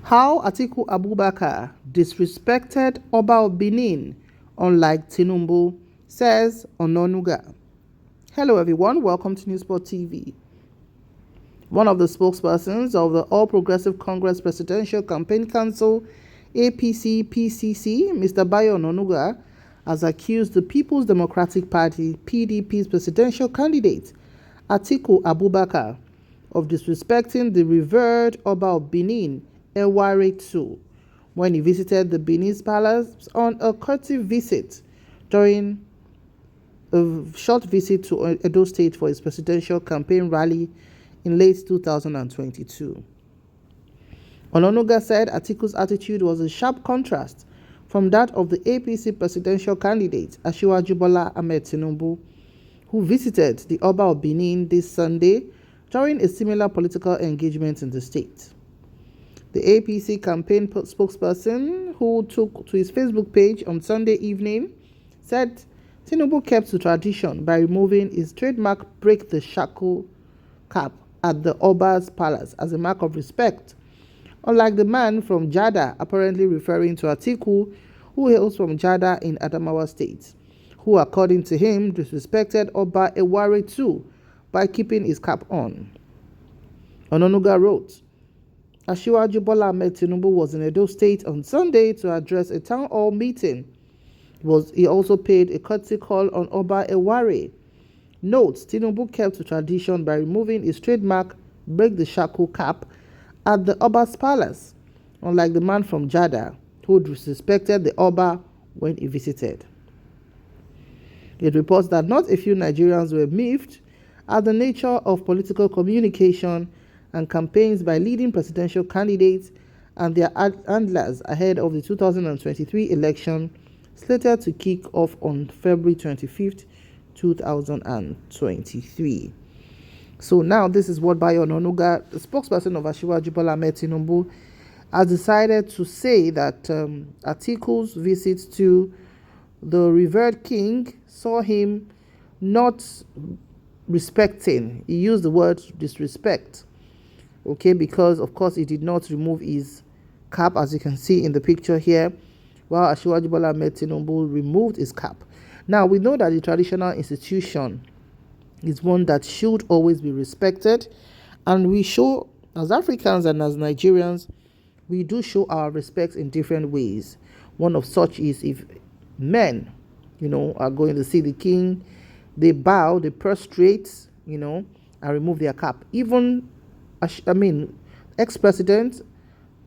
How Atiku Abubakar disrespected Oba of Benin, unlike Tinubu, says Onanuga. Hello everyone, welcome to Newsport TV. One of the spokespersons of the All Progressive Congress Presidential Campaign Council, APC PCC, Mr. Bayo Onanuga, has accused the People's Democratic Party PDP's presidential candidate, Atiku Abubakar, of disrespecting the revered Oba of Benin, Eware II, when he visited the Benin's palace on a courtesy visit during a short visit to Edo State for his presidential campaign rally in late 2022. Onanuga said Atiku's attitude was a sharp contrast from that of the APC presidential candidate, Bola Tinubu, who visited the Oba of Benin this Sunday during a similar political engagement in the state. The APC campaign spokesperson, who took to his Facebook page on Sunday evening, said Tinubu kept to tradition by removing his trademark break the shackle cap at the Oba's palace as a mark of respect, unlike the man from Jada, apparently referring to Atiku, who hails from Jada in Adamawa State, who, according to him, disrespected Oba Eware II by keeping his cap on. Onanuga wrote, Bola Tinubu was in Edo State on Sunday to address a town hall meeting. He also paid a courtesy call on Oba Eware. Note, Tinubu kept to tradition by removing his trademark break the shackle cap at the Oba's palace, unlike the man from Jada, who disrespected the Oba when he visited. It reports that not a few Nigerians were miffed at the nature of political communication and campaigns by leading presidential candidates and their handlers ahead of the 2023 election slated to kick off on February 25th, 2023. So now this is what Bayo Onanuga, the spokesperson of Bola Tinubu, has decided to say that Atiku's visit to the revered king saw him not respecting. He used the word disrespect. Okay, because of course he did not remove his cap, as you can see in the picture here, while Bola Tinubu removed his cap. Now we know that the traditional institution is one that should always be respected, and we show, as Africans and as Nigerians, we do show our respect in different ways. One of such is if men, are going to see the king, they bow, they prostrate, and remove their cap. Even ex-president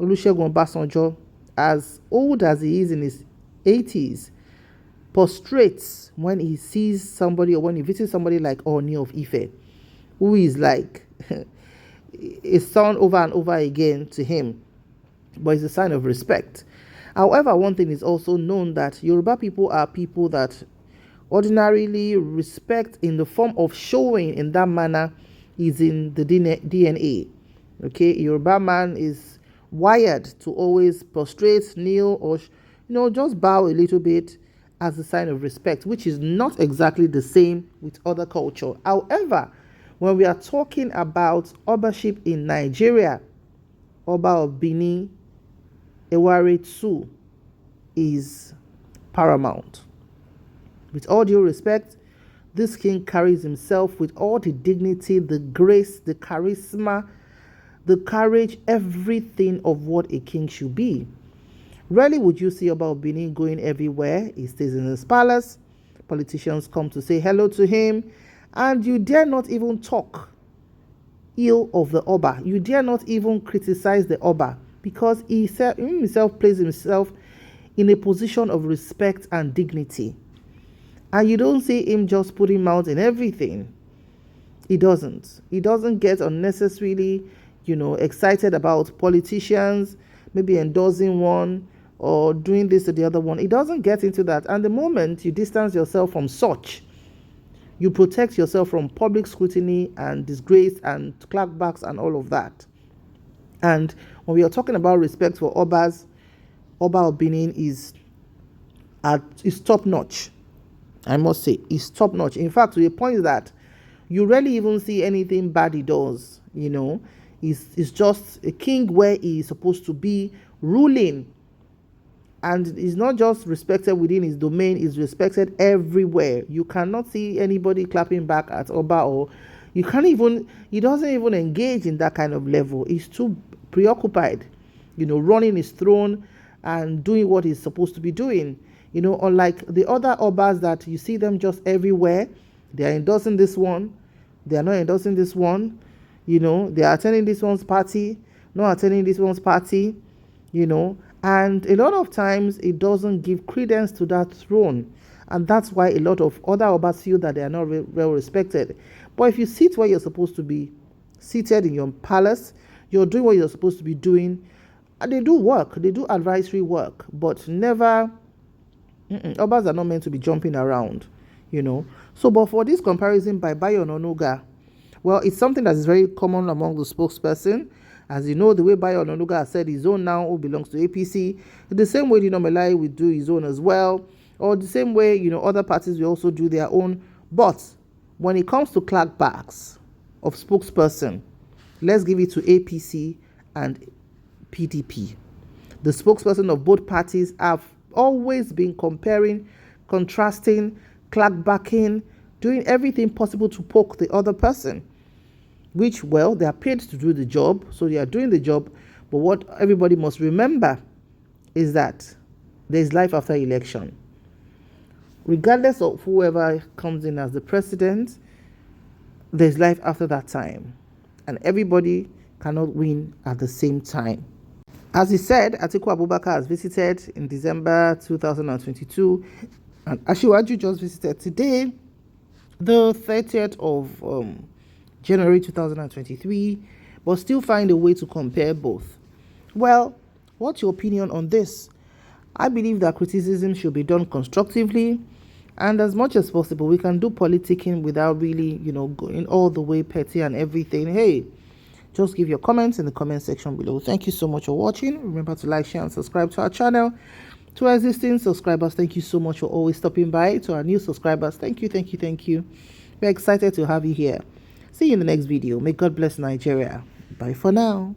Olusegun Obasanjo, as old as he is in his 80s, prostrates when he sees somebody or when he visits somebody like Ooni of Ife, who is like a son over and over again to him, but it's a sign of respect. However, one thing is also known that Yoruba people are people that ordinarily respect in the form of showing in that manner is in the DNA. Okay, Yoruba man is wired to always prostrate, kneel, or just bow a little bit as a sign of respect, which is not exactly the same with other culture. However, when we are talking about Obaship in Nigeria, Oba of Benin, Eware II is paramount. With all due respect, this king carries himself with all the dignity, the grace, the charisma, the courage, everything of what a king should be. Rarely would you see Oba of Benin going everywhere. He stays in his palace. Politicians come to say hello to him, and you dare not even talk ill of the Oba. You dare not even criticize the Oba, because he himself places himself in a position of respect and dignity. And you don't see him just putting mouth in everything. He doesn't. He doesn't get unnecessarily, excited about politicians, maybe endorsing one or doing this or the other one. He doesn't get into that. And the moment you distance yourself from such, you protect yourself from public scrutiny and disgrace and clapbacks and all of that. And when we are talking about respect for Obas, Oba of Benin is top notch. I must say, is top notch. In fact, to the point that you rarely even see anything bad he does. is just a king where he is supposed to be ruling. And he's not just respected within his domain, he's respected everywhere. You cannot see anybody clapping back at Oba, or he doesn't even engage in that kind of level. He's too preoccupied, running his throne and doing what he's supposed to be doing. Unlike the other Obas that you see them just everywhere, they are endorsing this one, they are not endorsing this one, they are attending this one's party, not attending this one's party, and a lot of times it doesn't give credence to that throne. And that's why a lot of other Obas feel that they are not well respected. But if you sit where you're supposed to be seated in your palace, you're doing what you're supposed to be doing, and they do work, they do advisory work, but never, Obas are not meant to be jumping around, So, but for this comparison by Bayo and Onanuga, well, it's something that is very common among the spokesperson. As you know, the way Bayo Onanuga has said his own now, who belongs to APC, the same way Dino Melai will do his own as well, or the same way, other parties will also do their own. But when it comes to clapbacks of spokesperson, let's give it to APC and PDP. The spokesperson of both parties have always been comparing, contrasting, clapbacking, doing everything possible to poke the other person. Which, well, they are paid to do the job, so they are doing the job. But what everybody must remember is that there is life after election. Regardless of whoever comes in as the president, there is life after that time. And everybody cannot win at the same time. As he said, Atiku Abubakar has visited in December 2022, and Asiwaju just visited today, the 30th of January 2023, but still find a way to compare both. Well, what's your opinion on this? I believe that criticism should be done constructively, and as much as possible, we can do politicking without really, going all the way petty and everything. Hey, just give your comments in the comment section below. Thank you so much for watching. Remember to like, share, and subscribe to our channel. To our existing subscribers, thank you so much for always stopping by. To our new subscribers, thank you. We're excited to have you here. See you in the next video. May God bless Nigeria. Bye for now.